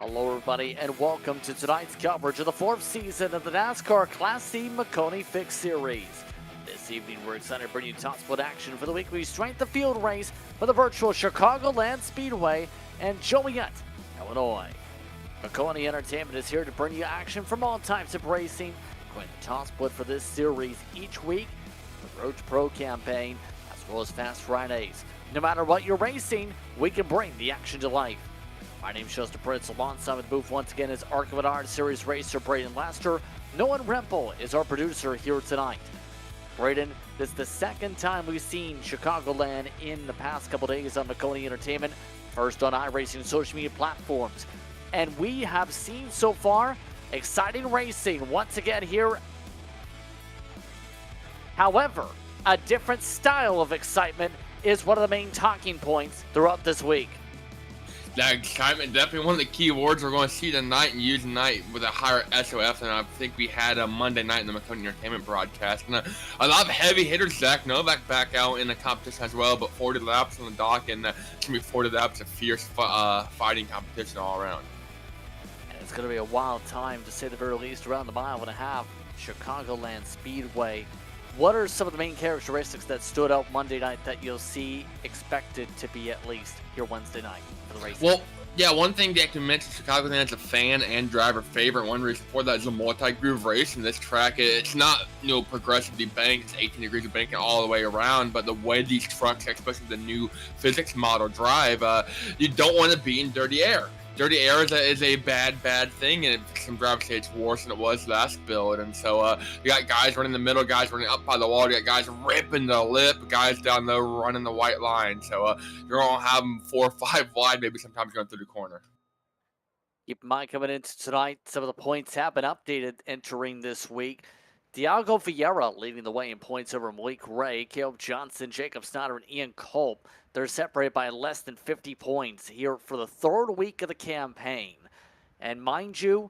Hello, everybody, and welcome to tonight's coverage of the fourth season of the NASCAR Class C Maconi Fixed Series. This evening, we're excited to bring you top split action for the weekly strength of field race for the virtual Chicagoland Speedway and Joliet, Illinois. Maconi Entertainment is here to bring you action from all types of racing, including the top split for this series each week, the Road to Pro campaign, as well as Fast Fridays. No matter what you're racing, we can bring the action to life. My name is Justin Pritz. Alongside with the booth once again is ARC of an Art Series racer Braden Lester. Noah Rempel is our producer here tonight. Braden, this is the second time we've seen Chicagoland in the past couple days on Maconi Entertainment. First on iRacing and social media platforms. And we have seen so far exciting racing once again here. However, a different style of excitement is one of the main talking points throughout this week. That excitement, definitely one of the key words we're going to see tonight and use tonight with a higher S.O.F. than I think we had a Monday night in the Maconi Entertainment broadcast. And a lot of heavy hitters, Zach Novak back out in the competition as well, but 40 laps on the dock, and it's going to be 40 laps of fierce fighting competition all around. And it's going to be a wild time, to say the very least, around the mile and a half, Chicagoland Speedway. What are some of the main characteristics that stood out Monday night that you'll see expected to be at least here Wednesday night for the race? Well, yeah, one thing that I can mention, Chicagoland is a fan and driver favorite. One reason for that is a multi-groove race, and this track, it's not, progressively banked. It's 18 degrees of banking all the way around, but the way these trucks, especially the new physics model drive, you don't want to be in dirty air. Dirty air is a bad thing, and some drivers say it's worse than it was last build. And so you got guys running the middle, guys running up by the wall, you got guys ripping the lip, guys down low running the white line. So you're going to have them 4 or 5 wide, maybe sometimes going through the corner. Keep in mind, coming into tonight, some of the points have been updated entering this week. Diago Vieira leading the way in points over Malik Ray, Caleb Johnson, Jacob Snyder, and Ian Culp. They're separated by less than 50 points here for the third week of the campaign. And mind you,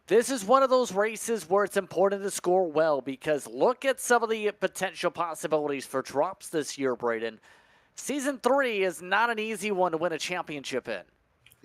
this is one of those races where it's important to score well, because look at some of the potential possibilities for drops this year, Braden. Season 3 is not an easy one to win a championship in.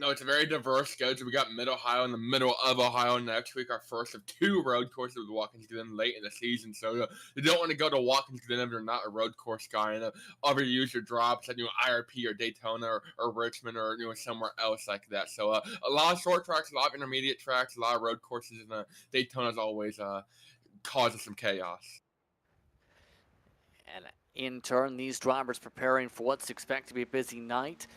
No, it's a very diverse schedule. We got Mid-Ohio in the middle of Ohio next week, our first of 2 road courses with Watkins Glen late in the season. So you don't want to go to Watkins Glen if you're not a road course guy, and overuse your drops at IRP or Daytona or Richmond or somewhere else like that. So a lot of short tracks, a lot of intermediate tracks, a lot of road courses, and Daytona's always causes some chaos. And in turn, these drivers preparing for what's expected to be a busy night.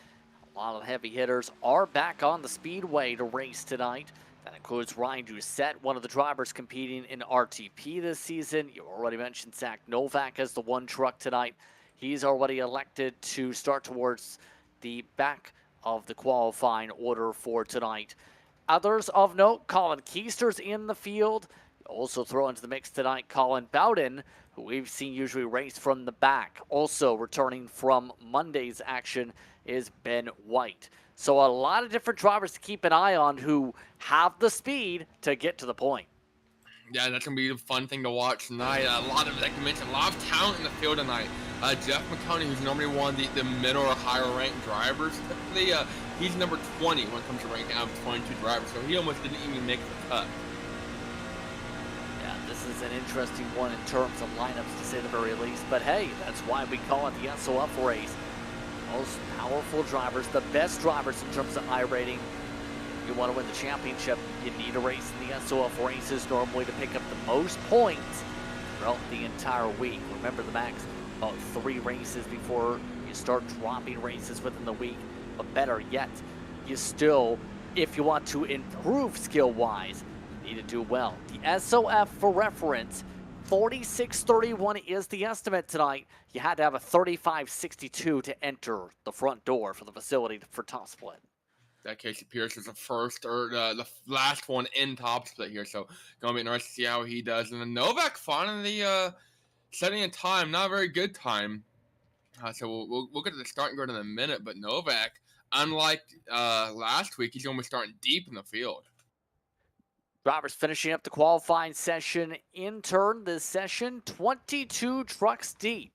A lot of heavy hitters are back on the Speedway to race tonight. That includes Ryan Doucette, one of the drivers competing in RTP this season. You already mentioned Zach Novak as the one truck tonight. He's already elected to start towards the back of the qualifying order for tonight. Others of note, Colin Keister's in the field. Also throw into the mix tonight Colin Bowden, who we've seen usually race from the back. Also returning from Monday's action is Ben White. So a lot of different drivers to keep an eye on who have the speed to get to the point. Yeah, that's going to be a fun thing to watch tonight. A lot of, like you mentioned, a lot of talent in the field tonight. Jeff Maconi, who's normally one of the middle or higher ranked drivers, typically he's number 20 when it comes to ranking out of 22 drivers, so he almost didn't even make the cut. Yeah, this is an interesting one in terms of lineups, to say the very least. But hey, that's why we call it the S.O.F race. Most powerful drivers, the best drivers in terms of iRating. If you want to win the championship, you need a race in the S.O.F races normally to pick up the most points throughout the entire week. Remember, the max about 3 races before you start dropping races within the week. But better yet, you still, if you want to improve skill-wise, need to do well. The S.O.F, for reference, 46.31 is the estimate tonight. You had to have a 35.62 to enter the front door for the facility for top split. That Casey Pierce is the first or the last one in top split here, so gonna be interesting to see how he does. And then Novak finally setting a time, not a very good time. So we'll get to the starting grid in a minute, but Novak, unlike last week, he's almost starting deep in the field. Drivers finishing up the qualifying session in turn this session, 22 trucks deep.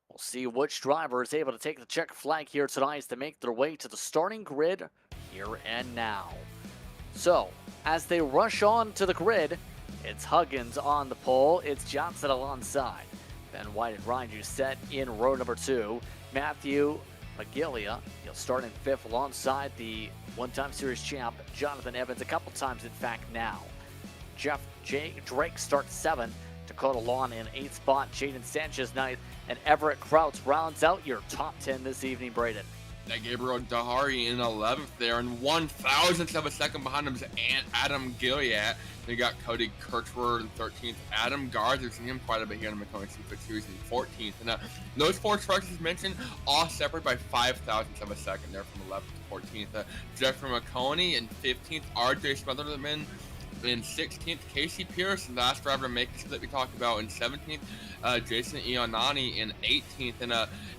We'll see which driver is able to take the check flag here tonight as they make their way to the starting grid here and now. So, as they rush on to the grid, it's Huggins on the pole, it's Johnson alongside. Ben White and Ryan Doucette in row number 2. Matthew Magillia, he'll start in 5th alongside the one-time series champ, Jonathan Evans, a couple times in fact now. Drake starts 7th, Dakota Lawn in 8th spot, Jaden Sanchez 9th, and Everett Krauts rounds out your top 10 this evening, Braden. That Gabriel Dahari in 11th there, and 1/1000th of a second behind him is Adam Gilliat. They got Cody Kirchward in 13th. Adam Garza, we've seen him quite a bit here in the Maconi C Fixed Series, in 14th. And those 4 trucks as mentioned, all separate by 0.05 of a second there from 11th to 14th. Jeffrey Maconi in 15th. RJ Smotherman in 16th, Casey Pierce, the last driver to make this that we talked about, in 17th. Jason Ionani in 18th, and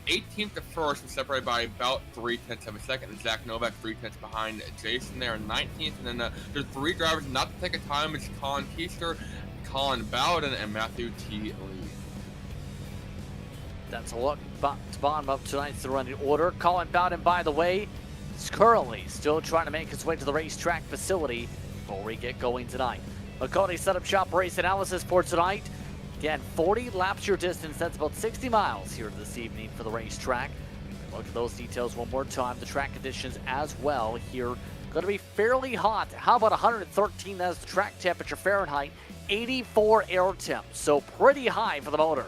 18th to 1st was separated by about 0.3 of a second. And Zach Novak 0.3 behind Jason there in 19th, and then there's 3 drivers not to take a time. It's Colin Keister, Colin Bowden, and Matthew T. Lee. That's a look to bottom of tonight's running order. Colin Bowden, by the way, is currently still trying to make his way to the racetrack facility before we get going tonight. Maconi Setup Shop race analysis for tonight. Again, 40 laps your distance. That's about 60 miles here this evening for the racetrack. Look at those details one more time. The track conditions as well here. Going to be fairly hot. How about 113 as the track temperature Fahrenheit, 84 air temp. So pretty high for the motor.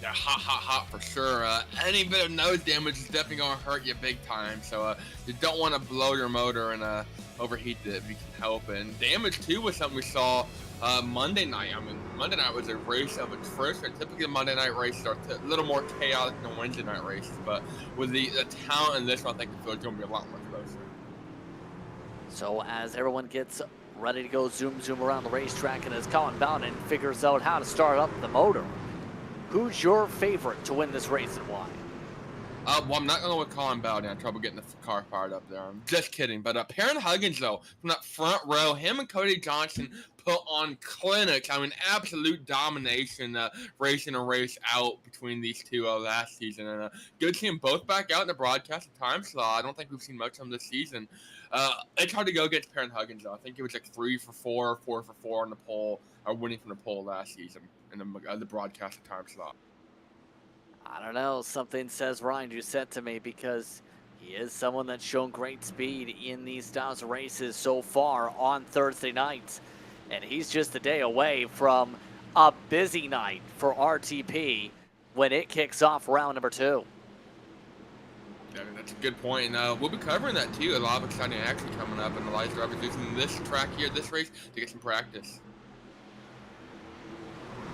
Yeah, hot for sure. Any bit of nose damage is definitely going to hurt you big time. So you don't want to blow your motor and overheat it if you can help it. And damage too was something we saw Monday night. I mean, Monday night was a race of its first. And typically Monday night races are a little more chaotic than Wednesday night races. But with the talent in this one, I think it's going to be a lot more closer. So as everyone gets ready to go zoom around the racetrack, and as Colin Bowden figures out how to start up the motor, who's your favorite to win this race and why? Well, I'm not going to go with Colin Bowden. I had trouble getting the car fired up there. I'm just kidding. But Perrin Huggins, though, from that front row, him and Cody Johnson put on clinics. I mean, absolute domination, racing a race out between these two last season. And good to see them both back out in the broadcast time slot. I don't think we've seen much of them this season. It's hard to go against Perrin Huggins, though. I think it was like 3 for 4, 4 for 4 on the pole, winning from the pole last season in the broadcast time slot. I don't know. Something says Ryan Doucette to me, because he is someone that's shown great speed in these styles of races so far on Thursday nights. And he's just a day away from a busy night for RTP when it kicks off round number 2. Yeah, that's a good point, and we'll be covering that too. A lot of exciting action coming up, and Elijah drivers using this track here, this race, to get some practice.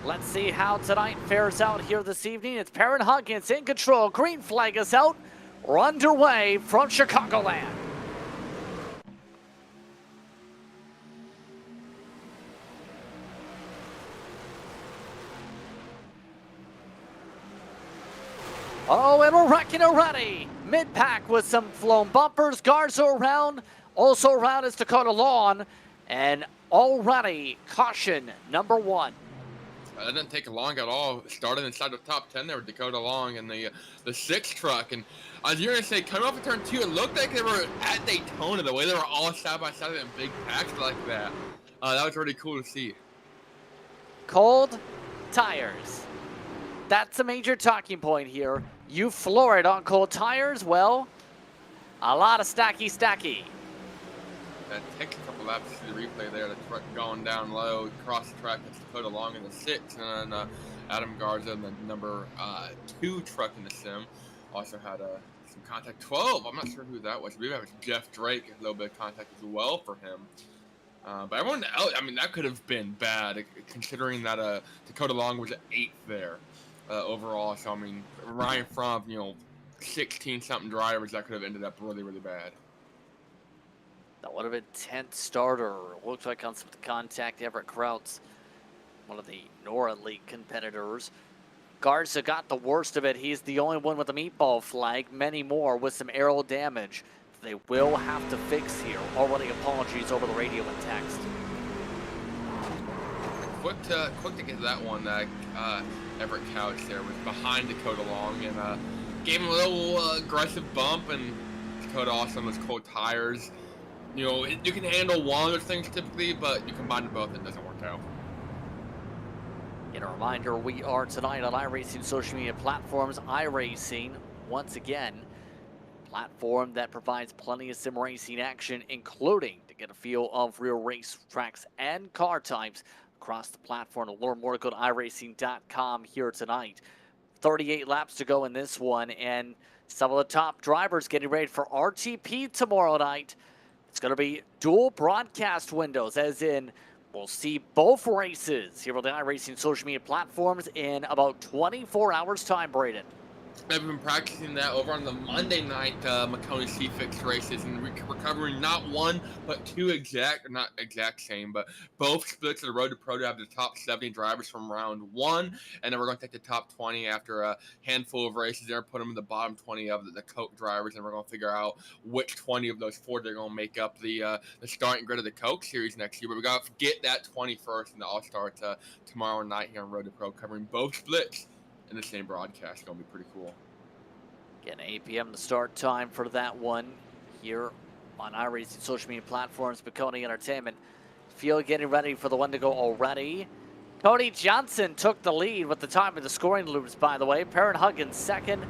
Let's see how tonight fares out here this evening. It's Perrin Huggins in control. Green flag is out. We're underway from Chicagoland. Oh, and we're wrecking already. Mid-pack with some flown bumpers. Garza around. Also around is Dakota Lawn. And already caution number 1. That didn't take long at all. Started inside the top 10 there with Dakota Long and the 6 truck. And I was going to say, coming off of turn 2, it looked like they were at Daytona, the way they were all side by side in big packs like that. That was really cool to see. Cold tires. That's a major talking point here. You floor it on cold tires, well, a lot of stacky. That takes a couple laps to see the replay there. The truck going down low, across the track. That's Dakota Long in the 6, and then Adam Garza in the number 2 truck in the sim. Also had some contact. 12. I'm not sure who that was. I believe that was Jeff Drake. A little bit of contact as well for him. But everyone else, I mean, that could have been bad, considering that Dakota Long was 8th there overall. So I mean, Ryan from 16-something drivers, that could have ended up really, really bad. That would have been 10th starter. Looked like on some contact, Everett Krauts, one of the NORA League competitors. Garza got the worst of it. He's the only one with a meatball flag. Many more with some aero damage. They will have to fix here. Already apologies over the radio and text. Quick to get to that one. Everett Couch there was behind Dakota Long and gave him a little aggressive bump, and Dakota also on those cold tires. You know, you can handle one of those things typically, but you combine them both, it doesn't work out. And a reminder, we are tonight on iRacing social media platforms. iRacing, once again, platform that provides plenty of sim racing action, including to get a feel of real race tracks and car types across the platform. To learn more, go to iRacing.com here tonight. 38 laps to go in this one, and some of the top drivers getting ready for RTP tomorrow night. It's going to be dual broadcast windows, as in we'll see both races here on the iRacing social media platforms in about 24 hours time, Braden. I've been practicing that over on the Monday night Maconi C Fixed races, and we're covering not one, but two not exact same, but both splits of the Road to Pro to have the top 70 drivers from round one, and then we're going to take the top 20 after a handful of races there, put them in the bottom 20 of the Coke drivers, and we're going to figure out which 20 of those 40 are going to make up the starting grid of the Coke Series next year. But we got to get that 21st, and I'll start tomorrow night here on Road to Pro, covering both splits in the same broadcast. It's going to be pretty cool. Again, 8 p.m. the start time for that one here on iRacing social media platforms. Maconi Entertainment. Field getting ready for the one to go already. Cody Johnson took the lead with the time of the scoring loops, by the way. Perrin Huggins second.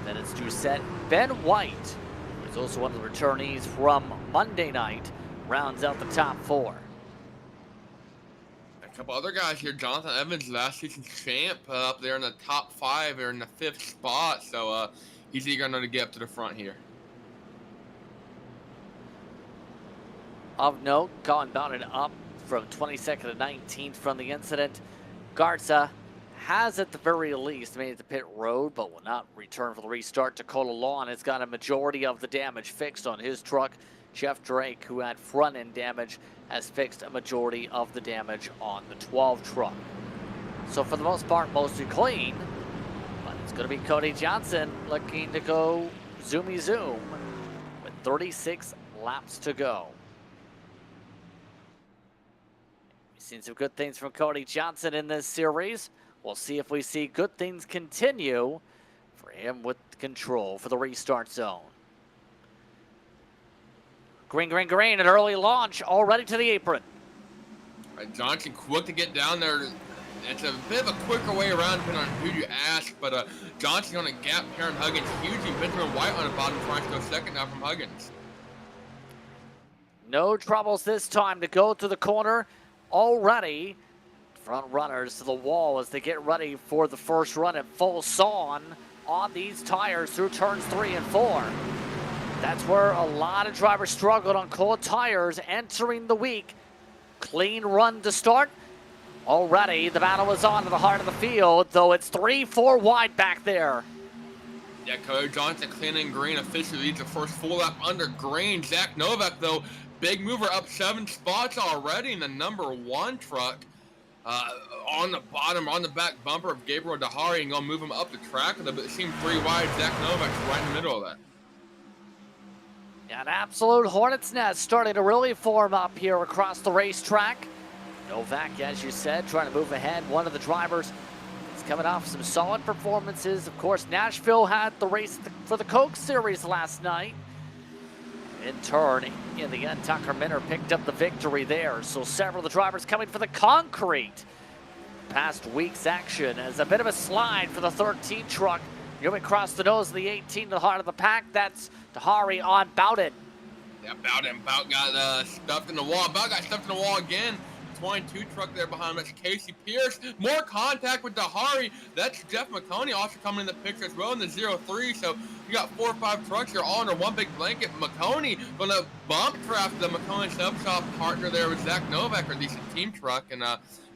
Then it's Doucette. Ben White, who's also one of the returnees from Monday night, rounds out the top four. A couple other guys here. Jonathan Evans, last season's champ, up there in the top 5 or in the 5th spot. So he's eager to get up to the front here. Of note, Colin bounded up from 22nd to 19th from the incident. Garza has at the very least made it to pit road, but will not return for the restart. Dakota Lawn has got a majority of the damage fixed on his truck. Jeff Drake, who had front-end damage, has fixed a majority of the damage on the 12 truck. So for the most part, mostly clean, but it's going to be Cody Johnson looking to go zoomy zoom with 36 laps to go. We've seen some good things from Cody Johnson in this series. We'll see if we see good things continue for him with control for the restart zone. Green, green, green, an early launch, already to the apron. Johnson quick to get down there. It's a bit of a quicker way around depending on who you ask, but Johnson on a gap, Perrin Huggins, hugely. Benjamin White on the bottom trying to go second now from Huggins. No troubles this time to go to the corner. Already, front runners to the wall as they get ready for the first run at full sawn on these tires through turns 3 and 4. That's where a lot of drivers struggled on cold tires entering the week. Clean run to start. Already, the battle is on to the heart of the field, though it's 3-4 wide back there. Yeah, Cody Johnson clean and green officially leads the first full lap under green. Zach Novak, though, big mover up 7 spots already in the number 1 truck. On the bottom, on the back bumper of Gabriel Dahari, and gonna move him up the track with a bit. It seemed 3 wide. Zach Novak's right in the middle of that. An absolute hornet's nest starting to really form up here across the racetrack. Novak, as you said, trying to move ahead. One of the drivers is coming off some solid performances. Of course, Nashville had the race for the Coke Series last night. In turn, in the end, Tucker Minner picked up the victory there. So several of the drivers coming for the concrete. Past week's action as a bit of a slide for the 13 truck. Moving across the nose of the 18 to the heart of the pack. That's Dahari on Bowden. Yeah, Bowden. Bout got stuffed in the wall. Bout got stuffed in the wall again. 22 truck there behind him. That's Casey Pierce. More contact with Dahari. That's Jeff Maconi also coming in the picture as well in the 0-3. So you got 4 or 5 trucks here all under one big blanket. Maconi gonna bump draft the Maconi S.O.F partner there with Zach Novak, or at least a team truck, and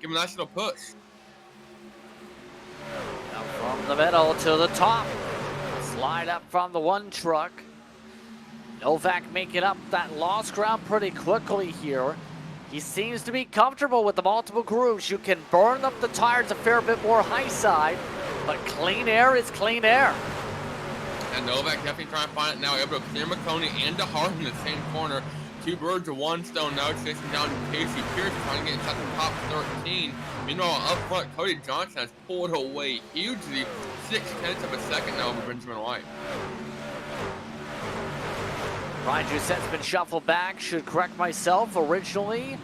give him a nice little push. Now from the middle to the top. Slide up from the 1 truck. Novak making up that lost ground pretty quickly here. He seems to be comfortable with the multiple grooves. You can burn up the tires a fair bit more high side, but clean air is clean air. And Novak definitely trying to find it now. Able to clear Maconi and Dahari in the same corner. 2 birds with 1 stone now. Chasing down Casey Pierce, trying to get inside the top 13. Meanwhile, up front, Cody Johnson has pulled away hugely. 0.6 of a second now over Benjamin White. Ryan Doucette's been shuffled back. Should correct myself. Originally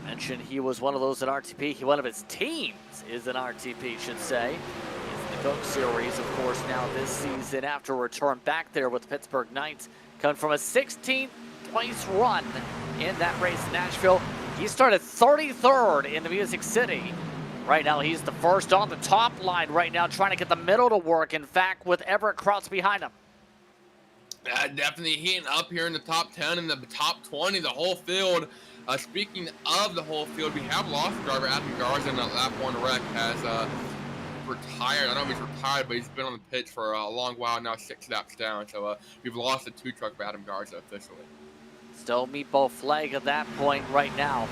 mentioned he was one of those in RTP. One of his teams is an RTP, should say. He's in the Coke Series, of course, now this season after a return back there with the Pittsburgh Knights, coming from a 16th place run in that race in Nashville. He started 33rd in the Music City. Right now, he's the first on the top line right now, trying to get the middle to work. In fact, with Everett Krautz behind him. Definitely heating up here in the top 10 and the top 20, the whole field. Speaking of the whole field, we have lost driver Adam Garza in that lap 1 wreck. Has retired. I don't know if he's retired, but he's been on the pitch for a long while now, 6 laps down. So we've lost a 2 truck for Adam Garza officially. Still meatball flag at that point right now.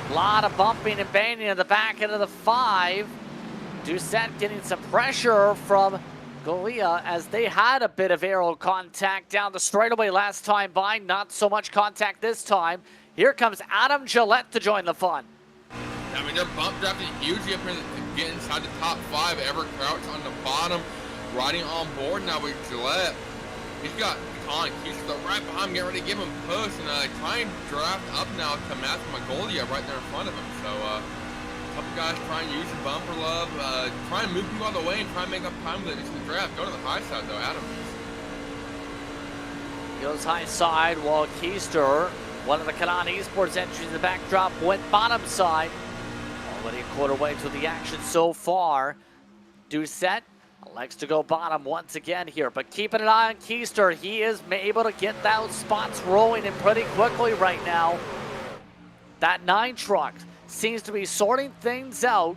A lot of bumping and banging in the back end of the 5. Doucette getting some pressure from Golia as they had a bit of aero contact down the straightaway last time by. Not so much contact this time. Here comes Adam Gillette to join the fun. I mean, they're bump drafting hugely up here to get inside the top 5. Everett Crouch on the bottom, riding on board now with Gillette. He's got Maconi. He's right behind him, getting ready to give him a push and try and draft up now to Matthew Magolia right there in front of him. So a couple guys try and use the bumper love, try and move people out of the way and try and make up time with the draft. Go to the high side though, Adam. Goes high side while Keister, one of the Kanan Esports entries in the backdrop, went bottom side. Already a quarter way to the action so far. Doucette likes to go bottom once again here, but keeping an eye on Keister. He is able to get those spots rolling in pretty quickly right now. That 9 truck seems to be sorting things out,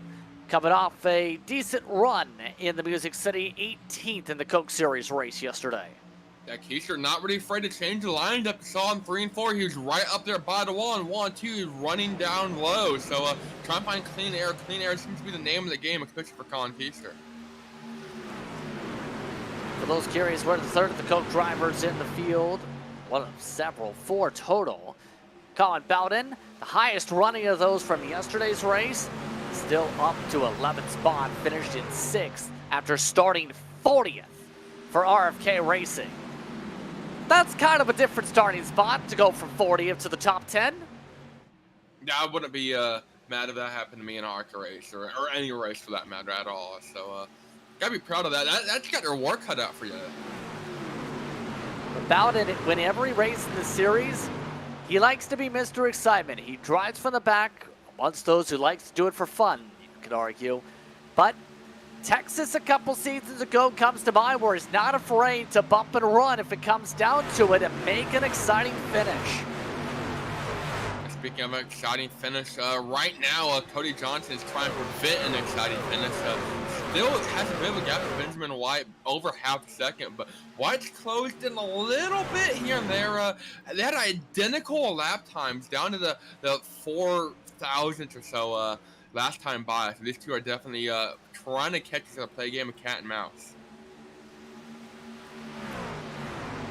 coming off a decent run in the Music City, 18th in the Coke Series race yesterday. Yeah, Keister not really afraid to change the lineup. You saw him 3 and 4. He was right up there by the wall, and 1 and 2, he was running down low. So try and find clean air. Clean air seems to be the name of the game, especially for Colin Keister. For those curious, we're the third of the Coke drivers in the field. One of several, 4 total. Colin Bowden, the highest running of those from yesterday's race, still up to 11th spot, finished in 6th after starting 40th for RFK Racing. That's kind of a different starting spot to go from 40th to the top 10. Yeah, I wouldn't be mad if that happened to me in an ARCA race or any race for that matter at all. So gotta be proud of that. That's got your work cut out for you. About it, whenever he races in the series, he likes to be Mr. Excitement. He drives from the back, amongst those who likes to do it for fun, you could argue. But Texas a couple seasons ago comes to mind where he's not afraid to bump and run if it comes down to it and make an exciting finish. Speaking of an exciting finish, right now Cody Johnson is trying to prevent an exciting finish. Still has a bit of a gap with Benjamin White, over half a second, but White's closed in a little bit here and there. They had identical lap times down to the 4,000th or so last time by. So these two are definitely trying to catch each other, play a game of cat and mouse.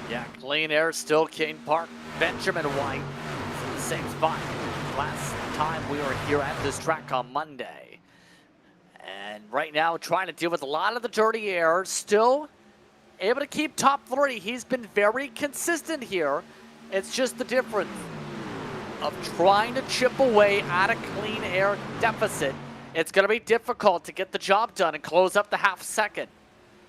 Yeah, clean air still King Park. Benjamin White is in the same spot last time we were here at this track on Monday. And right now trying to deal with a lot of the dirty air. Still able to keep top 3. He's been very consistent here. It's just the difference of trying to chip away at a clean air deficit. It's going to be difficult to get the job done and close up the half second.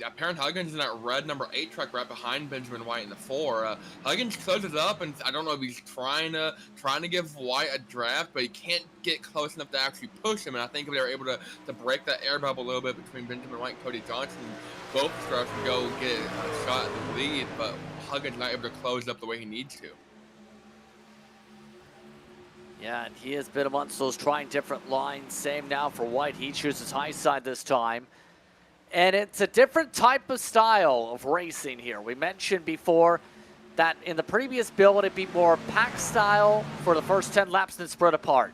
Yeah, Perrin Huggins in that red number 8 truck right behind Benjamin White in the 4. Huggins closes up, and I don't know if he's trying to give White a draft, but he can't get close enough to actually push him. And I think if they were able to break that air bubble a little bit between Benjamin White and Cody Johnson, both drivers would go get a shot at the lead, but Huggins not able to close up the way he needs to. Yeah, and he has been amongst those trying different lines. Same now for White. He chooses high side this time. And it's a different type of style of racing here. We mentioned before that in the previous build, it'd be more pack style for the first 10 laps and spread apart.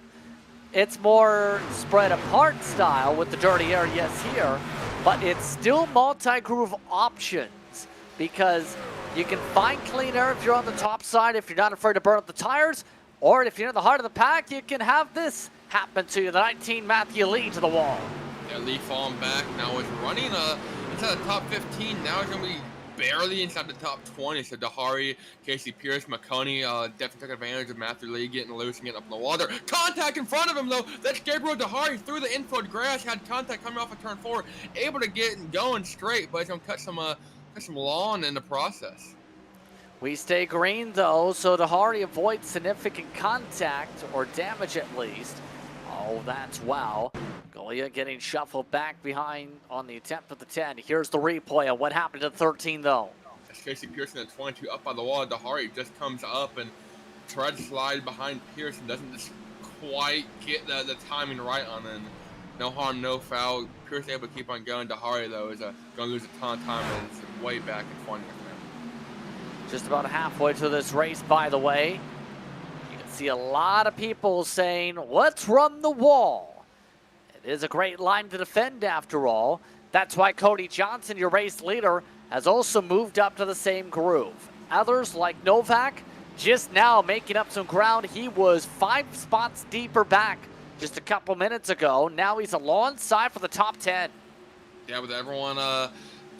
It's more spread apart style with the dirty air, yes, here, but it's still multi-groove options because you can find clean air if you're on the top side, if you're not afraid to burn up the tires, or if you're in the heart of the pack, you can have this happen to you, the 19 Matthew Lee to the wall. Yeah, Lee falling back now is running inside the top 15. Now he's going to be barely inside the top 20. So Dahari, Casey Pierce, Maconi definitely took advantage of Matthew Lee getting loose and getting up in the water. Contact in front of him though. That's Gabriel Dahari through the infield grass. Had contact coming off of turn 4, able to get going straight, but he's gonna cut some lawn in the process. We stay green though, so Dahari avoids significant contact or damage at least. Oh, that's wow. Golia getting shuffled back behind on the attempt at the 10. Here's the replay of what happened at 13 though. That's Casey Pearson at 22 up by the wall. Dahari just comes up and tries to slide behind Pearson. Doesn't just quite get the timing right on it. No harm, no foul. Pearson able to keep on going. Dahari though is going to lose a ton of time and is way back in front of him. Just about halfway to this race, by the way. You can see a lot of people saying, let's run the wall. It is a great line to defend after all. That's why Cody Johnson, your race leader, has also moved up to the same groove. Others, like Novak, just now making up some ground. He was 5 spots deeper back just a couple minutes ago. Now he's alongside for the top 10. Yeah, with everyone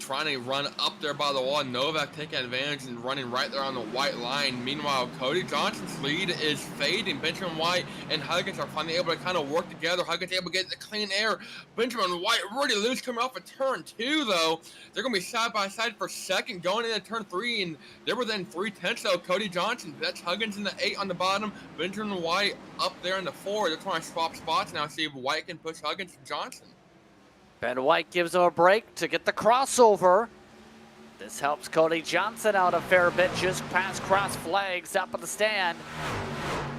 trying to run up there by the wall. Novak taking advantage and running right there on the white line. Meanwhile, Cody Johnson's lead is fading. Benjamin White and Huggins are finally able to kind of work together. Huggins able to get the clean air. Benjamin White really loose coming off of turn 2, though. They're going to be side by side for second going into turn 3, and they were then 3/10, though. Cody Johnson, that's Huggins in the 8 on the bottom. Benjamin White up there in the 4. They're trying to swap spots now, see if White can push Huggins to Johnson. Ben White gives him a break to get the crossover. This helps Cody Johnson out a fair bit, just past cross flags up at the stand.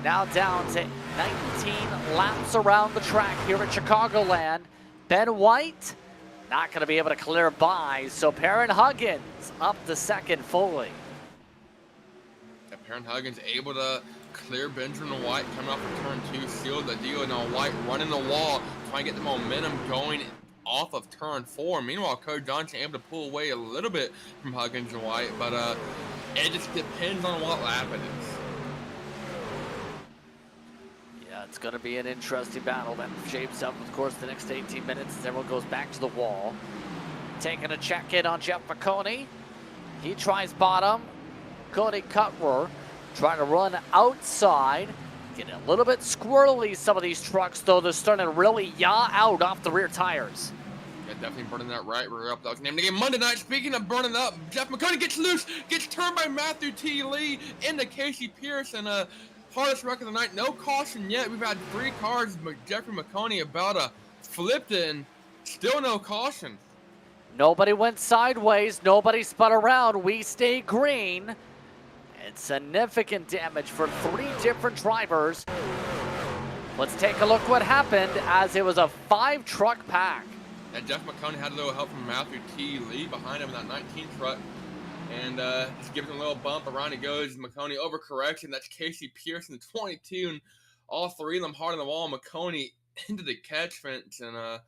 Now down to 19 laps around the track here at Chicagoland. Ben White not going to be able to clear by, so Perrin Huggins up the second fully. Yeah, Perrin Huggins able to clear Benjamin White coming off of turn 2, seal the deal. Now White running the wall, trying to get the momentum going off of turn 4. Meanwhile, Cody Johnson able to pull away a little bit from Huggins and White, but it just depends on what lap it is. Yeah, it's going to be an interesting battle that shapes up, of course, the next 18 minutes as everyone goes back to the wall. Taking a check in on Jeff Maconi. He tries bottom. Cody Cutler trying to run outside. Getting a little bit squirrely, some of these trucks, though. They're starting to really yaw out off the rear tires. Yeah, definitely burning that right rear up. That was named the game Monday night. Speaking of burning up, Jeff Maconi gets loose, gets turned by Matthew T. Lee into Casey Pierce, and hardest wreck of the night. No caution yet. We've had 3 cars, but Jeffrey Maconi about flipped it, and still no caution. Nobody went sideways. Nobody spun around. We stay green. It's significant damage for 3 different drivers. Let's take a look what happened as it was a 5-truck pack. And Jeff Maconi had a little help from Matthew T. Lee behind him in that 19 truck. And just gives him a little bump. Around he goes. Maconi overcorrection. That's Casey Pearson, 22. And all 3 of them hard on the wall. Maconi into the catch fence. And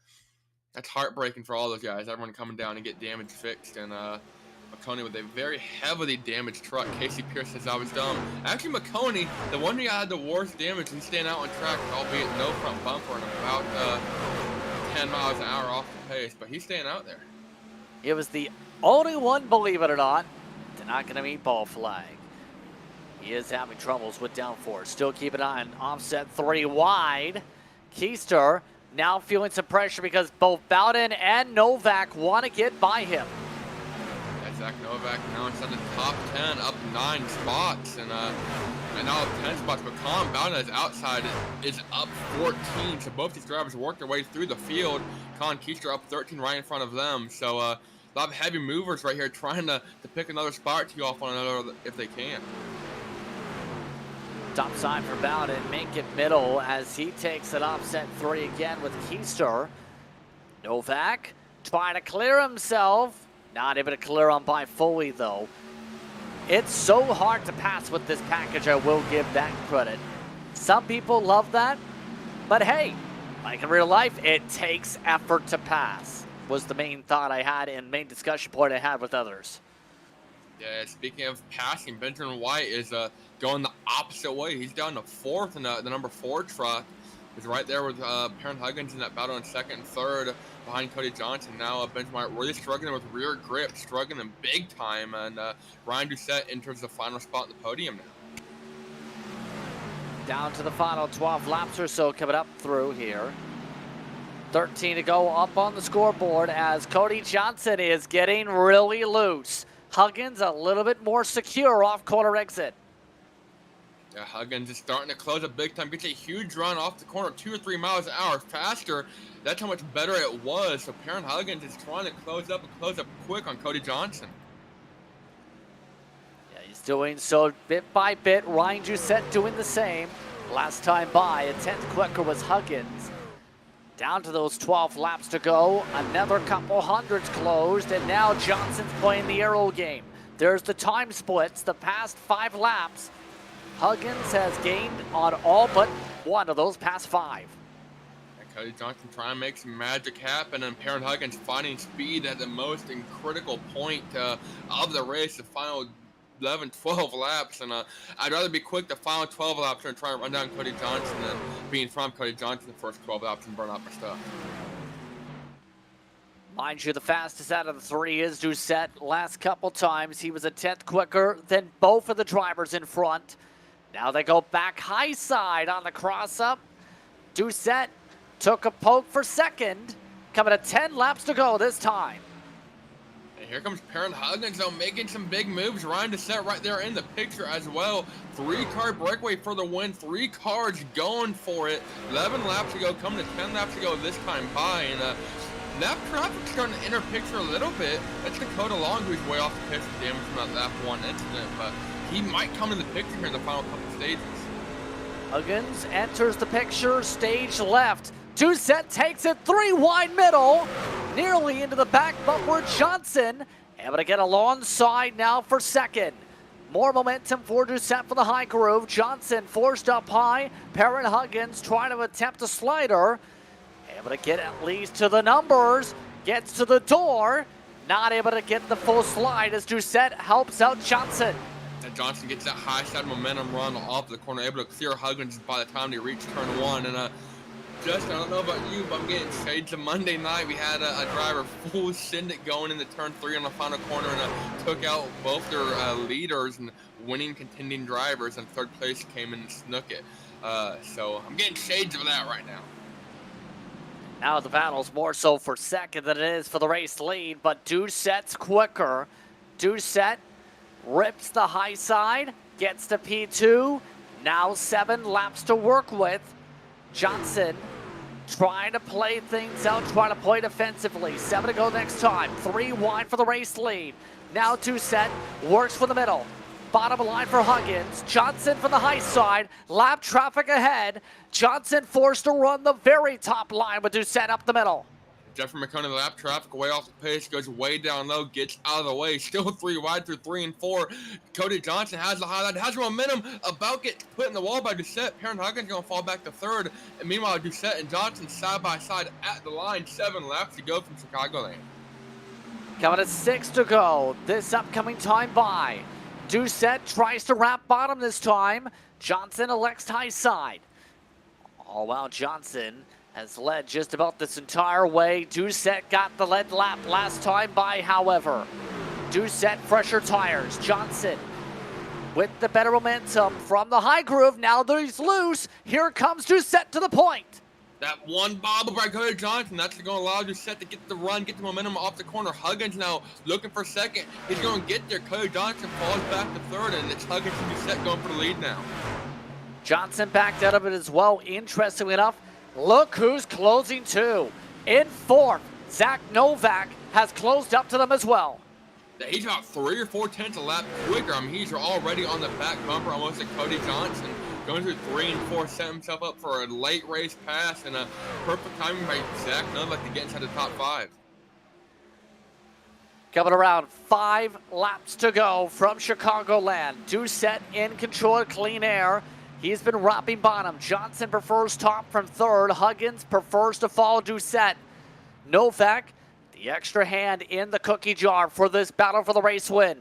that's heartbreaking for all those guys. Everyone coming down and get damage fixed. And Maconi with a very heavily damaged truck. Casey Pierce says I was dumb. Actually, Maconi, the one who had the worst damage, he's staying out on track, albeit no front bumper and about 10 miles an hour off the pace, but he's staying out there. It was the only one, believe it or not, to not get a meatball flag. He is having troubles with downforce. Still keep an eye on offset 3 wide. Keister now feeling some pressure because both Bowden and Novak want to get by him. Zach Novak now inside the top 10, up 9 spots, and now up 10 spots. But Colin Bowden is outside, is up 14. So both these drivers work their way through the field. Colin Keister up 13 right in front of them. So a lot of heavy movers right here trying to pick another spot or 2 off one another if they can. Top side for Bowden, make it middle as he takes an offset 3 again with Keister. Novak trying to clear himself. Not able to clear on by fully, though. It's so hard to pass with this package, I will give that credit. Some people love that, but hey, like in real life, it takes effort to pass, was the main thought I had and main discussion point I had with others. Yeah, speaking of passing, Benjamin White is going the opposite way. He's down to 4th in the number 4 truck. was right there with Perrin Huggins in that battle in second and third behind Cody Johnson. Now Benjamin really struggling with rear grip, struggling big time, and Ryan Doucette enters the final spot on the podium now. Down to the final 12 laps or so coming up through here. 13 to go up on the scoreboard as Cody Johnson is getting really loose. Huggins a little bit more secure off corner exit. Yeah, Huggins is starting to close up big time. Gets a huge run off the corner, 2 or 3 miles an hour faster. That's how much better it was. So Perrin Huggins is trying to close up quick on Cody Johnson. Yeah, he's doing so bit by bit. Ryan Doucette doing the same. Last time by, a tenth quicker was Huggins. Down to those 12 laps to go. Another couple hundreds closed, and now Johnson's playing the aero game. There's the time splits, the past 5 laps. Huggins has gained on all but one of those past 5. And Cody Johnson trying to make some magic happen, and Perrin Huggins finding speed at the most critical point of the race, the final 11, 12 laps, and I'd rather be quick the final 12 laps and try to run down Cody Johnson than being from Cody Johnson the first 12 laps and burn out my stuff. Mind you, the fastest out of the 3 is Doucette. Last couple times, he was a tenth quicker than both of the drivers in front. Now they go back high side on the cross-up. Doucette took a poke for second, coming to 10 laps to go this time. And here comes Perrin Huggins, though, making some big moves. Ryan Doucette right there in the picture as well. 3-car breakaway for the win. 3 cars going for it. 11 laps to go, coming to 10 laps to go this time by. And lap traffic's starting to enter picture a little bit. That's Dakota Long, who's way off the pitch with damage from that lap 1 incident. But he might come in the picture here in the final couple stages. Huggins enters the picture, stage left. Doucette takes it 3 wide middle, nearly into the back bumper. Johnson able to get alongside now for second. More momentum for Doucette for the high groove. Johnson forced up high. Perrin Huggins trying to attempt a slider. Able to get at least to the numbers. Gets to the door. Not able to get the full slide as Doucette helps out Johnson. And Johnson gets that high side momentum run off the corner, able to clear Huggins by the time they reach turn 1. And Justin, I don't know about you, but I'm getting shades of Monday night. We had a driver full send it going into turn 3 on the final corner and took out both their leaders and winning contending drivers, and third place came in and snook it. So I'm getting shades of that right now. Now the battle's more so for second than it is for the race lead, but Doucette's quicker. Doucette rips the high side, gets to P2. Now 7 laps to work with. Johnson trying to play things out, trying to play defensively. 7 to go next time. 3 wide for the race lead. Now Doucette works for the middle. Bottom line for Huggins. Johnson from the high side. Lap traffic ahead. Johnson forced to run the very top line with Doucette up the middle. Jeffrey Maconi, the lap traffic way off the pace, goes way down low, gets out of the way. Still 3 wide through 3 and 4. Cody Johnson has the highlight, has momentum, about gets put in the wall by Doucette. Perrin Huggins going to fall back to 3rd. And meanwhile, Doucette and Johnson side by side at the line. 7 laps to go from Chicagoland. Coming at 6 to go. This upcoming time by. Doucette tries to wrap bottom this time. Johnson elects high side. Oh, wow, Johnson has led just about this entire way. Doucette got the lead lap last time by, however. Doucette, fresher tires. Johnson with the better momentum from the high groove. Now that he's loose, here comes Doucette to the point. That one bobble by Cody Johnson, that's going to allow Doucette to get the run, get the momentum off the corner. Huggins now looking for second. He's going to get there. Cody Johnson falls back to 3rd, and it's Huggins and Doucette going for the lead now. Johnson backed out of it as well, interestingly enough. Look who's closing too. In 4th, Zach Novak has closed up to them as well. He's about 3 or 4 tenths a lap quicker. I mean, he's already on the back bumper, almost like Cody Johnson. Going through 3 and 4, set himself up for a late race pass, and a perfect timing by Zach Novak to get inside the top 5. Coming around 5 laps to go from Chicagoland. Doucette in control of clean air. He's been wrapping bottom. Johnson prefers top from 3rd. Huggins prefers to follow Doucette. Novak, the extra hand in the cookie jar for this battle for the race win.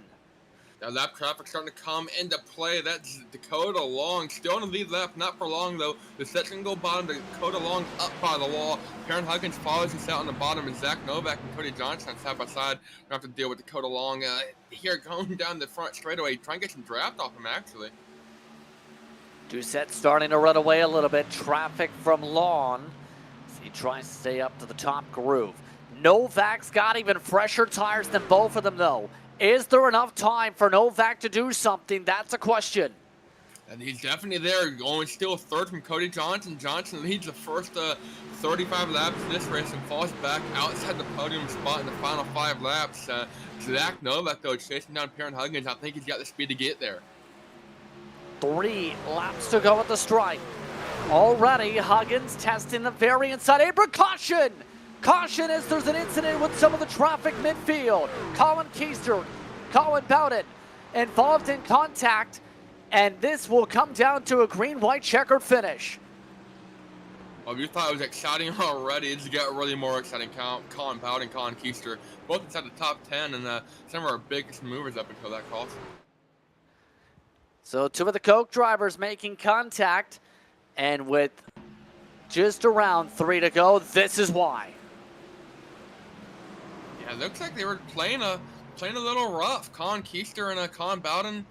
Now lap traffic starting to come into play. That's Dakota Long still in the lead lap, not for long though. The set's gonna go bottom. Dakota Long up by the wall. Perrin Huggins follows us out on the bottom, and Zach Novak and Cody Johnson side by side. Don't have to deal with Dakota Long here going down the front straightaway, trying to get some draft off him actually. Doucette starting to run away a little bit. Traffic from Long. He tries to stay up to the top groove. Novak's got even fresher tires than both of them though. Is there enough time for Novak to do something? That's a question. And he's definitely there, going still third from Cody Johnson. Johnson leads the first 35 laps in this race and falls back outside the podium spot in the final 5 laps. Zach Novak, though, chasing down Perrin Huggins. I think he's got the speed to get there. 3 laps to go at the stripe. Already, Huggins testing the very inside apron. Caution! Caution as there's an incident with some of the traffic midfield. Colin Keister, Colin Bowden involved in contact, and this will come down to a green-white checkered finish. Well, you thought it was exciting already. It's got really more exciting. Colin Bowden, Colin Keister, both inside the top 10, and some of our biggest movers up until that cross. So 2 of the Coke drivers making contact, and with just around 3 to go, this is why. Yeah, it looks like they were playing a little rough. Colin Keister and Colin Bowden.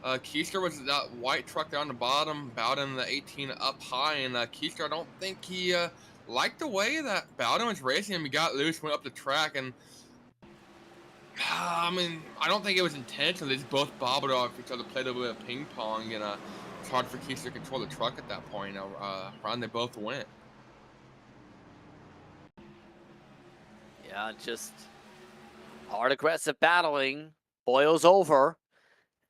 Keister was that white truck there on the bottom, Bowden the 18 up high, and Keister, I don't think he liked the way that Bowden was racing him. He got loose, went up the track, and I mean, I don't think it was intentional. They just both bobbled off each other, played a little bit of ping pong, and it's hard for Keister to control the truck at that point. Around they both went. Yeah, just hard aggressive battling boils over,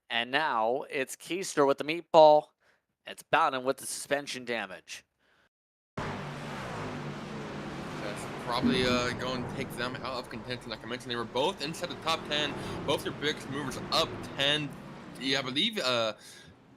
and now it's Keister with the meatball. It's Bowden with the suspension damage. That's probably going to take them out of contention. Like I mentioned, they were both inside the top 10. Both their biggest movers up 10. Yeah, I believe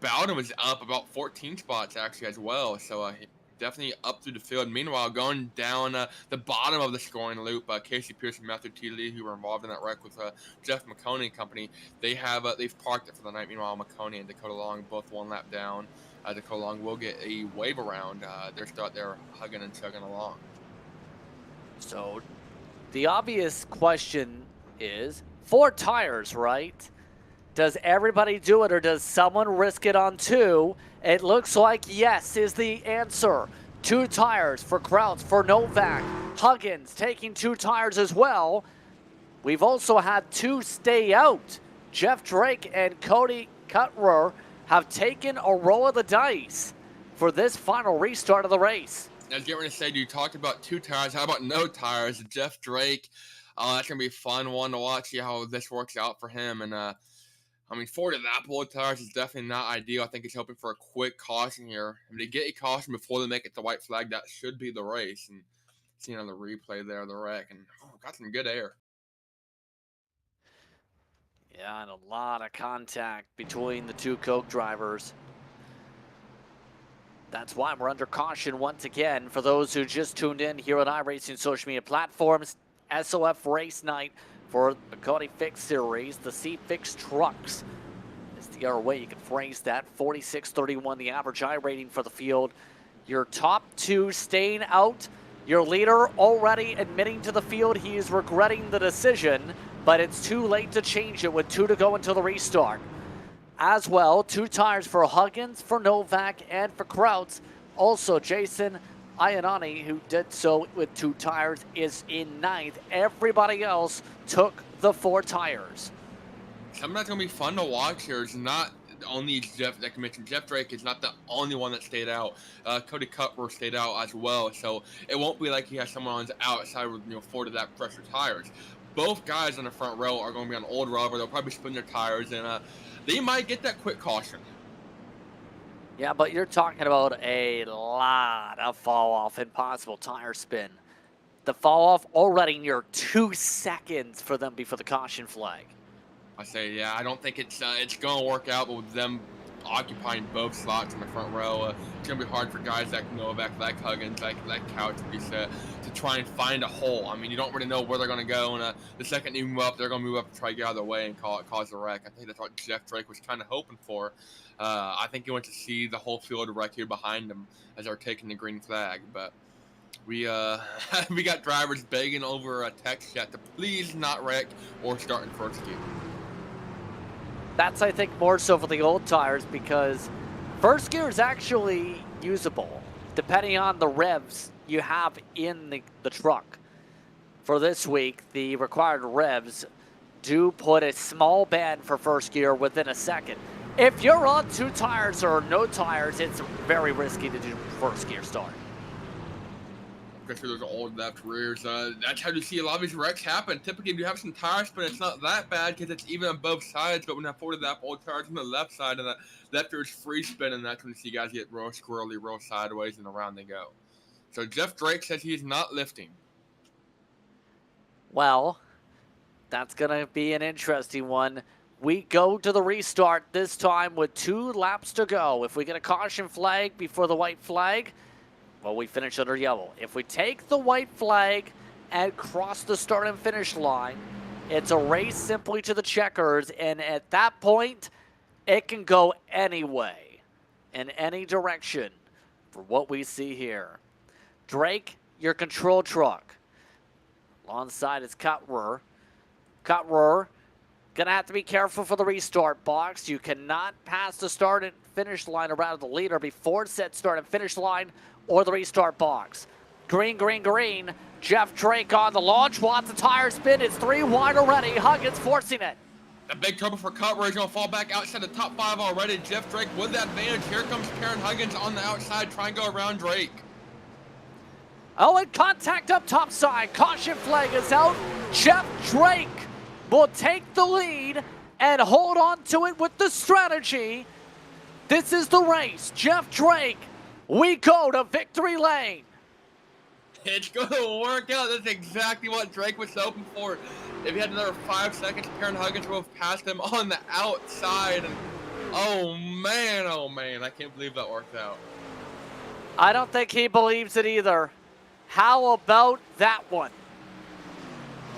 Bowden was up about 14 spots actually as well. So definitely up through the field. Meanwhile, going down the bottom of the scoring loop, Casey Pierce and Matthew T. Lee, who were involved in that wreck with Jeff Maconi and company, they've parked it for the night. Meanwhile, Maconi and Dakota Long both 1 lap down. Dakota Long will get a wave around. They're still out there hugging and chugging along. So the obvious question is 4 tires, right? Does everybody do it, or does someone risk it on 2? It looks like yes is the answer. 2 tires for Krauts, for Novak. Huggins taking 2 tires as well. We've also had 2 stay out. Jeff Drake and Cody Cutrer have taken a roll of the dice for this final restart of the race. I was getting ready to say, you talked about 2 tires. How about no tires? Jeff Drake, that's going to be a fun one to watch, see how this works out for him. And I mean, 4 to that blow tires is definitely not ideal. I think he's hoping for a quick caution here. I mean, to get a caution before they make it to white flag, that should be the race. And seeing on the replay there, the wreck, and got some good air. Yeah, and a lot of contact between the 2 Coke drivers. That's why we're under caution once again. For those who just tuned in here on iRacing social media platforms, S.O.F race night for the Maconi Fixed Series. The C Fixed Trucks is the other way you can phrase that. 46.31 the average I rating for the field. Your top 2 staying out. Your leader already admitting to the field he is regretting the decision, but it's too late to change it with 2 to go until the restart. As well, 2 tires for Huggins, for Novak, and for Krauts. Also, Jason Iannani, who did so with 2 tires, is in 9th. Everybody else took the 4 tires. Something that's going to be fun to watch here is not only Jeff, like I mentioned, Jeff Drake is not the only one that stayed out. Cody Cutler stayed out as well, so it won't be like he has someone on the outside with 4 to that pressure tires. Both guys on the front row are going to be on old rubber. They'll probably spin their tires, and they might get that quick caution. Yeah, but you're talking about a lot of fall off and possible tire spin. The fall off already near 2 seconds for them before the caution flag. I say, yeah, I don't think it's going to work out, but with them occupying both slots in the front row. It's going to be hard for guys like Novak, like Huggins, like Couch to try and find a hole. I mean, you don't really know where they're going to go, and the second you move up, they're going to move up and try to get out of the way and cause a wreck. I think that's what Jeff Drake was kind of hoping for. I think he went to see the whole field wreck here behind him as they're taking the green flag, but we got drivers begging over a text chat to please not wreck or start in first gear. That's, I think, more so for the old tires, because first gear is actually usable depending on the revs you have in the truck. For this week, the required revs do put a small band for first gear within a second. If you're on 2 tires or no tires, it's very risky to do first gear start. Especially those old left rears. That's how you see a lot of these wrecks happen. Typically, you have some tire spin, it's not that bad because it's even on both sides. But when I folded that old tires on the left side and the left rear is free spinning, that's when you see guys get real squirrely, real sideways, and around they go. So Jeff Drake says he's not lifting. Well, that's going to be an interesting one. We go to the restart this time with 2 laps to go. If we get a caution flag before the white flag, well, we finish under yellow. If we take the white flag and cross the start and finish line, it's a race simply to the checkers, and at that point, it can go any way, in any direction, for what we see here. Drake, your control truck. Alongside is Cutrer. Cutrer, gonna have to be careful for the restart box. You cannot pass the start and finish line around the leader before set start and finish line or the restart box. Green, green, green. Jeff Drake on the launch. Wants a tire spin. It's 3 wide already. Huggins forcing it. A big trouble for Cutrer. He's going to fall back outside the top 5 already. Jeff Drake with that advantage. Here comes Karen Huggins on the outside trying to go around Drake. Oh, and contact up top side. Caution flag is out. Jeff Drake will take the lead and hold on to it with the strategy. This is the race. Jeff Drake. We go to victory lane. It's going to work out. That's exactly what Drake was hoping for. If he had another 5 seconds, Karen Huggins would have passed him on the outside. And oh man, I can't believe that worked out. I don't think he believes it either. How about that one?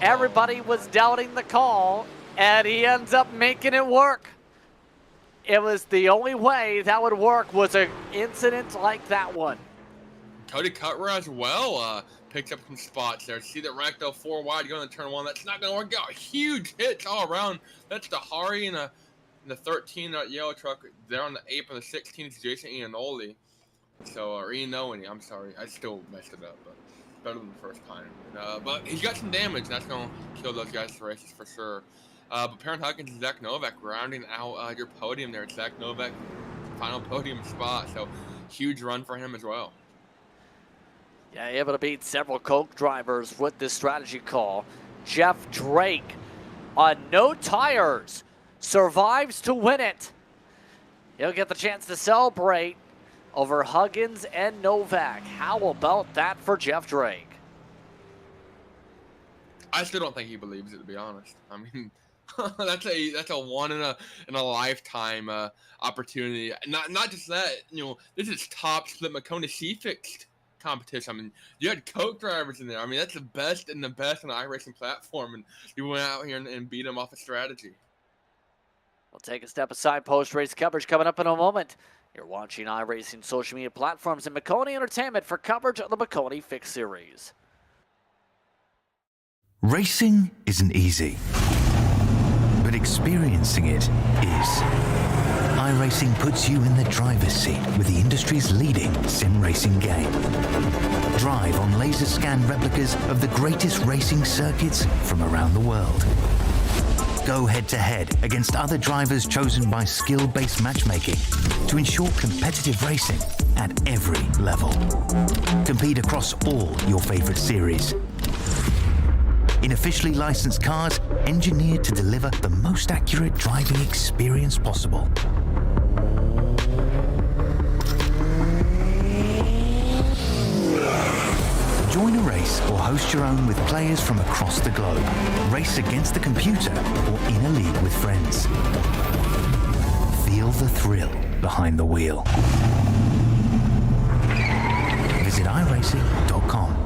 Everybody was doubting the call, and he ends up making it work. It was the only way that would work was an incident like that one. Cody Cutrer as well picked up some spots there. See that rack though 4 wide going to turn 1. That's not going to work out. Huge hits all around. That's the Hari and the 13 yellow truck there on the 8 and the 16 is Jason Iannoli. So or Iannoli, I'm sorry, I still messed it up, but better than the first time. But he's got some damage. That's going to kill those guys' races for sure. But Parent Huggins and Zach Novak rounding out your podium there. Zach Novak, final podium spot. So huge run for him as well. Yeah, able to beat several Coke drivers with this strategy call. Jeff Drake on no tires survives to win it. He'll get the chance to celebrate over Huggins and Novak. How about that for Jeff Drake? I still don't think he believes it, to be honest. I mean, that's a one in a lifetime opportunity. Not just that, this is tops the Maconi C Fixed competition. I mean, you had Coke drivers in there. I mean, that's the best and the best on the iRacing platform, and you went out here and beat them off a strategy. We'll take a step aside. Post-race coverage coming up in a moment. You're watching iRacing social media platforms and Maconi Entertainment for coverage of the Maconi Fixed Series. Racing isn't easy, but experiencing it is. iRacing puts you in the driver's seat with the industry's leading sim racing game. Drive on laser scan replicas of the greatest racing circuits from around the world. Go head-to-head against other drivers chosen by skill-based matchmaking to ensure competitive racing at every level. Compete across all your favorite series. In officially licensed cars, engineered to deliver the most accurate driving experience possible. Join a race or host your own with players from across the globe. Race against the computer or in a league with friends. Feel the thrill behind the wheel. Visit iRacing.com.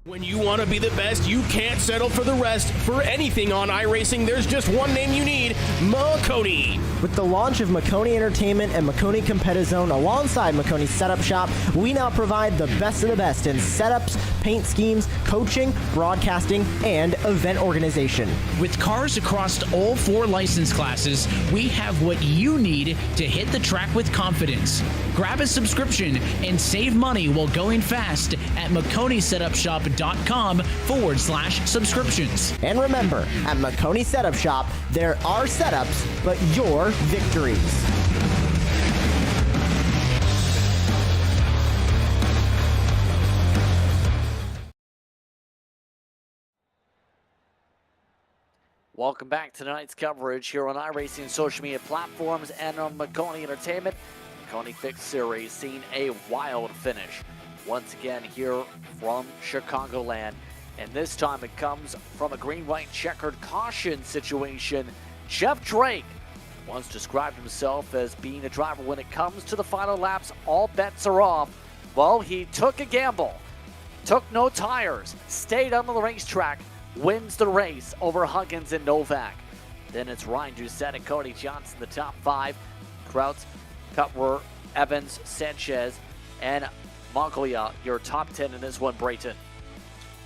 When you want to be the best, you can't settle for the rest. For anything on iRacing, there's just one name you need, Maconi. With the launch of Maconi Entertainment and Maconi Competizone alongside Maconi Setup Shop, we now provide the best of the best in setups, paint schemes, coaching, broadcasting, and event organization. With cars across all 4 license classes, we have what you need to hit the track with confidence. Grab a subscription and save money while going fast at MaconiSetupShop.com/subscriptions. And remember, at Maconi Setup Shop, there are setups, but your victories. Welcome back to tonight's coverage here on iRacing social media platforms and on Maconi Entertainment. Maconi Fixed Series seen a wild finish once again here from Chicagoland. And this time it comes from a green-white checkered caution situation. Jeff Drake once described himself as being a driver when it comes to the final laps, all bets are off. Well, he took a gamble, took no tires, stayed on the racetrack, wins the race over Huggins and Novak. Then it's Ryan Doucette and Cody Johnson, the top 5. Krauts, Cutler, Evans, Sanchez, and Mongolia, your top 10 in this one, Brayton.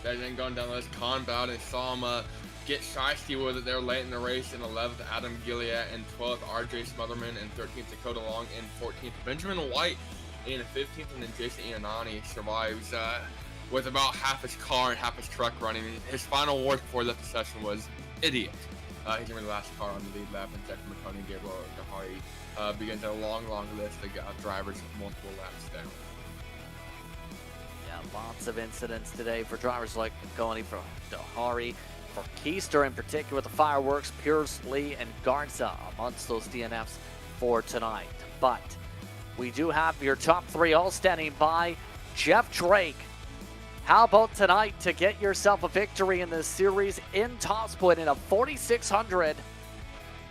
Then going down the list, Conbound and saw him get shiesty with it there late in the race. In 11th, Adam Gilliat. In 12th, RJ Smotherman. In 13th, Dakota Long. In 14th, Benjamin White. In 15th, and then Jason Iannani survives with about half his car and half his truck running. His final words before he left the session was, idiot. He's going to be the last car on the lead lap, and Declan Maconi and Gabriel Dahari begins a long, long list of drivers with multiple laps down. Yeah, lots of incidents today for drivers like Maconi, for Dahari, for Keister in particular, with the fireworks, Pierce, Lee, and Garza amongst those DNFs for tonight. But we do have your top 3 all standing by. Jeff Drake, how about tonight to get yourself a victory in this series in top split in a 4600?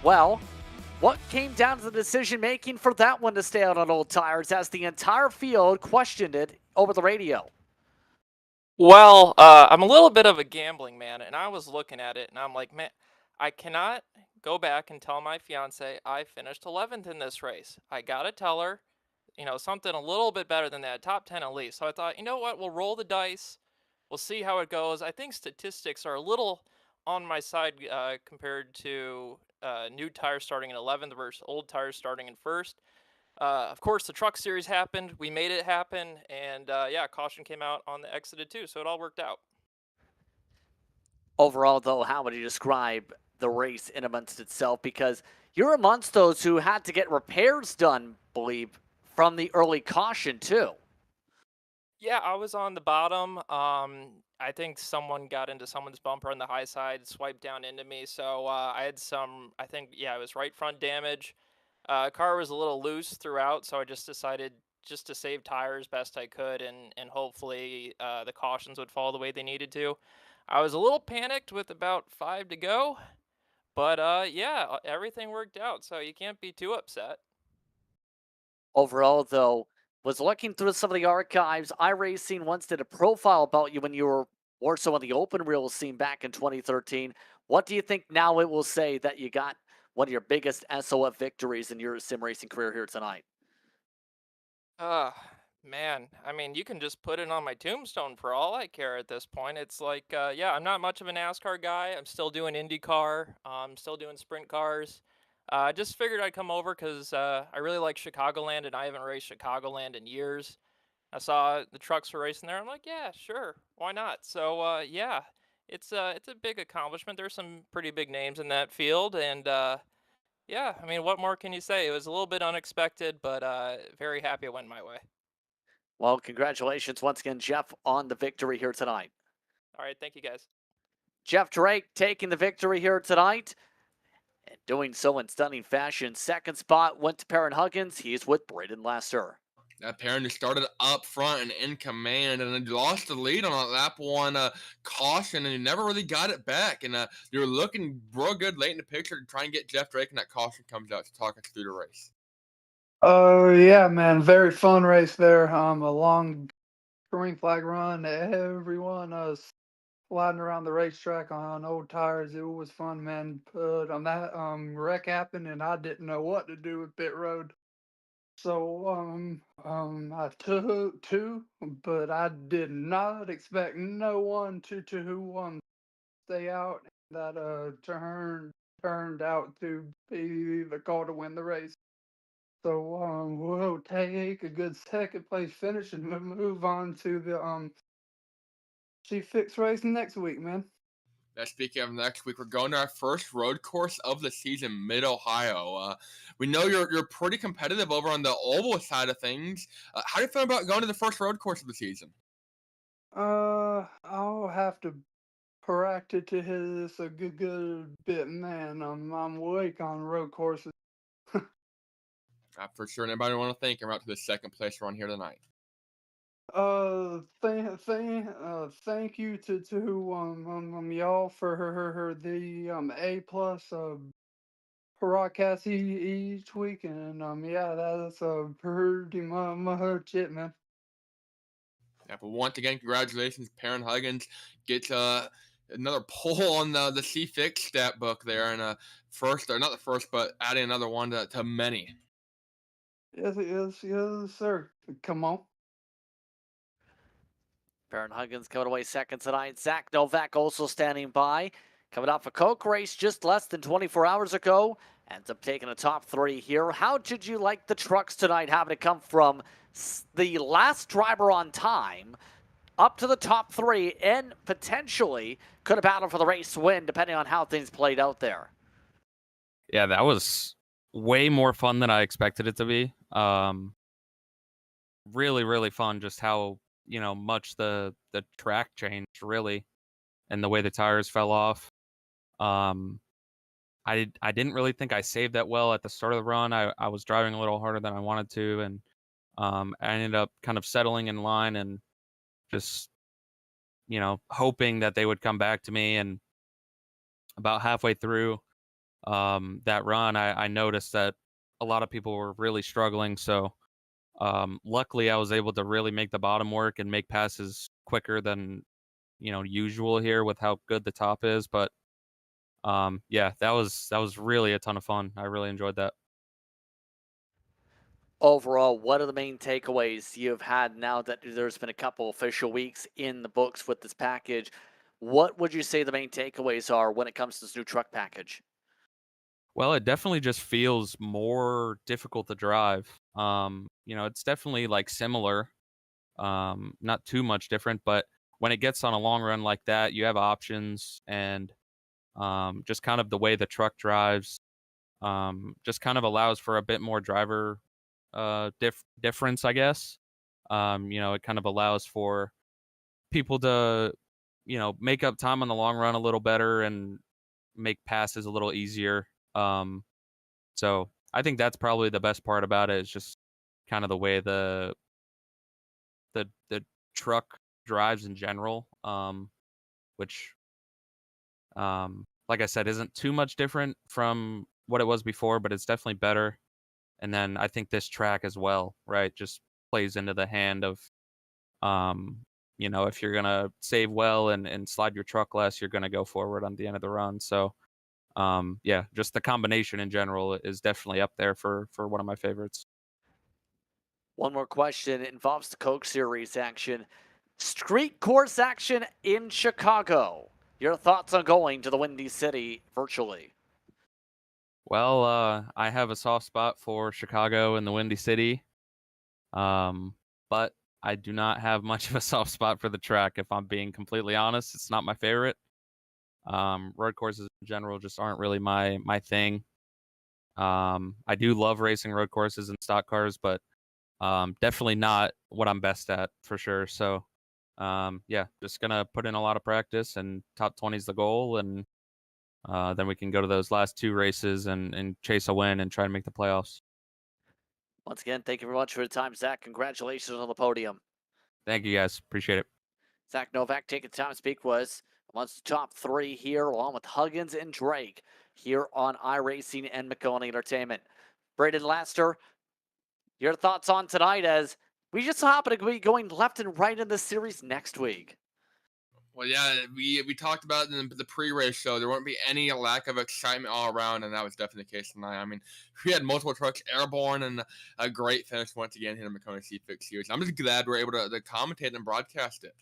Well, what came down to the decision making for that one to stay out on old tires as the entire field questioned it over the radio? Well, I'm a little bit of a gambling man, and I was looking at it, and I'm like, man, I cannot go back and tell my fiance I finished 11th in this race. I gotta tell her, something a little bit better than that, top 10 at least. So I thought, you know what, we'll roll the dice. We'll see how it goes. I think statistics are a little on my side compared to new tires starting in 11th versus old tires starting in 1st. Of course, the Truck Series happened. We made it happen. And, caution came out on the exited too, so it all worked out. Overall, though, how would you describe the race in amongst itself? Because you're amongst those who had to get repairs done, believe, from the early caution, too. Yeah, I was on the bottom. I think someone got into someone's bumper on the high side, swiped down into me. So I had some, it was right front damage. Car was a little loose throughout, so I just decided just to save tires best I could, and hopefully the cautions would fall the way they needed to. I was a little panicked with about 5 to go, but everything worked out, so you can't be too upset. Overall, though, was looking through some of the archives. iRacing once did a profile about you when you were more so on the open wheel scene back in 2013. What do you think now it will say that you got one of your biggest S.O.F victories in your sim racing career here tonight? Man, you can just put it on my tombstone for all I care at this point. It's like, I'm not much of a NASCAR guy. I'm still doing IndyCar. I'm still doing sprint cars. I just figured I'd come over because I really like Chicagoland, and I haven't raced Chicagoland in years. I saw the trucks were racing there. I'm like, yeah, sure, why not? So, it's a big accomplishment. There's some pretty big names in that field, and what more can you say? It was a little bit unexpected, but very happy it went my way. Well, congratulations once again, Jeff, on the victory here tonight. All right, thank you guys. Jeff Drake taking the victory here tonight, and doing so in stunning fashion. Second spot went to Perrin Huggins. He's with Braden Lasser. That Perrin just started up front and in command, and then lost the lead on a lap one caution, and he never really got it back. And they were looking real good late in the picture to try and get Jeff Drake, and that caution comes out to talk us through the race. Oh yeah, man, very fun race there. A long green flag run. Everyone sliding around the racetrack on old tires. It was fun, man. But that wreck happened, and I didn't know what to do with pit road. So I took two, but I did not expect no one to stay out. That turned out to be the call to win the race. So we'll take a good second place finish and move on to the C Fixed race next week, man. Speaking of next week, we're going to our first road course of the season, Mid-Ohio. We know you're pretty competitive over on the oval side of things. How do you feel about going to the first road course of the season? I'll have to practice this a good bit, man. I'm weak on road courses. For sure. Anybody want to thank him out to the second place run here tonight? Thank you to y'all for the A+ broadcast each week, and yeah, that's pretty much it, man. Yeah, but once again, congratulations, Perrin Huggins gets another pull on the C Fixed stat book there, and first, or not the first, but adding another one to many. Yes, sir. Come on. Perrin Huggins coming away second tonight. Zach Novak also standing by. Coming off a Coke race just less than 24 hours ago. Ends up taking a top three here. How did you like the trucks tonight, having to come from the last driver on time up to the top three and potentially could have battled for the race win depending on how things played out there? Yeah, that was way more fun than I expected it to be. Really, really fun just how, much the track changed, really, and the way the tires fell off. I didn't really think I saved that well at the start of the run. I was driving a little harder than I wanted to, and I ended up kind of settling in line and just, hoping that they would come back to me. And about halfway through that run, I noticed that a lot of people were really struggling. So luckily, I was able to really make the bottom work and make passes quicker than usual here with how good the top is. But yeah, that was really a ton of fun. I really enjoyed that. Overall, what are the main takeaways you've had now that there's been a couple official weeks in the books with this package? What would you say the main takeaways are when it comes to this new truck package? Well, it definitely just feels more difficult to drive. It's definitely like similar, not too much different, but when it gets on a long run like that, you have options, and just kind of the way the truck drives just kind of allows for a bit more driver difference, I guess. It kind of allows for people to, make up time on the long run a little better and make passes a little easier. So I think that's probably the best part about it, is just kind of the way the truck drives in general, which like I said, isn't too much different from what it was before, but it's definitely better. And then I think this track as well, right, just plays into the hand of, if you're gonna save well and slide your truck less, you're gonna go forward on the end of the run. So, yeah, just the combination in general is definitely up there for one of my favorites. One more question. It involves the Coke Series action. Street course action in Chicago. Your thoughts on going to the Windy City virtually? Well, I have a soft spot for Chicago and the Windy City, but I do not have much of a soft spot for the track. If I'm being completely honest, it's not my favorite. Road courses in general just aren't really my thing. I do love racing road courses and stock cars, but definitely not what I'm best at, for sure. So, yeah, just gonna put in a lot of practice, and top 20 is the goal, and then we can go to those last two races and chase a win and try to make the playoffs. Once again, thank you very much for the time, Zach. Congratulations on the podium. Thank you, guys. Appreciate it. Zach Novak taking time to speak was amongst the top three here, along with Huggins and Drake here on iRacing and Maconi Entertainment. Braden Laster, your thoughts on tonight as we just happen to be going left and right in this series next week. Well, yeah, we talked about it in the pre-race show. There won't be any lack of excitement all around, and that was definitely the case tonight. I mean, we had multiple trucks airborne and a great finish once again here in the Maconi C Fixed Series. I'm just glad we're able to commentate and broadcast it.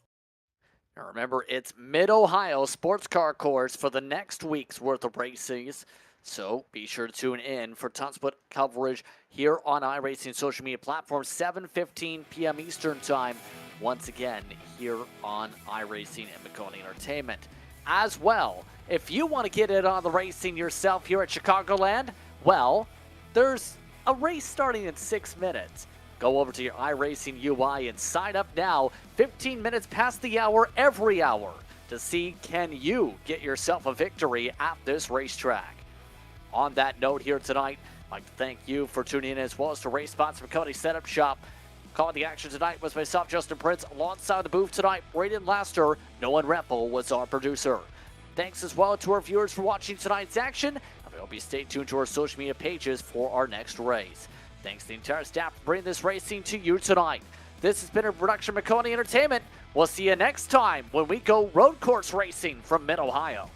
Now remember, it's Mid-Ohio Sports Car Course for the next week's worth of races. So be sure to tune in for ton split coverage here on iRacing social media platforms, 7:15 p.m. Eastern Time. Once again, here on iRacing and Maconi Entertainment. As well, if you want to get in on the racing yourself here at Chicagoland, well, there's a race starting in 6 minutes. Go over to your iRacing UI and sign up now, 15 minutes past the hour every hour, to see can you get yourself a victory at this racetrack. On that note here tonight, I'd like to thank you for tuning in as well as to Race Spots Maconi Setup Shop. Calling the action tonight was myself, Justin Prince, alongside the booth tonight, Braden Laster. Noah Reppel was our producer. Thanks as well to our viewers for watching tonight's action, and we hope you stay tuned to our social media pages for our next race. Thanks to the entire staff for bringing this racing to you tonight. This has been a production of Maconi Entertainment. We'll see you next time when we go road course racing from Mid-Ohio.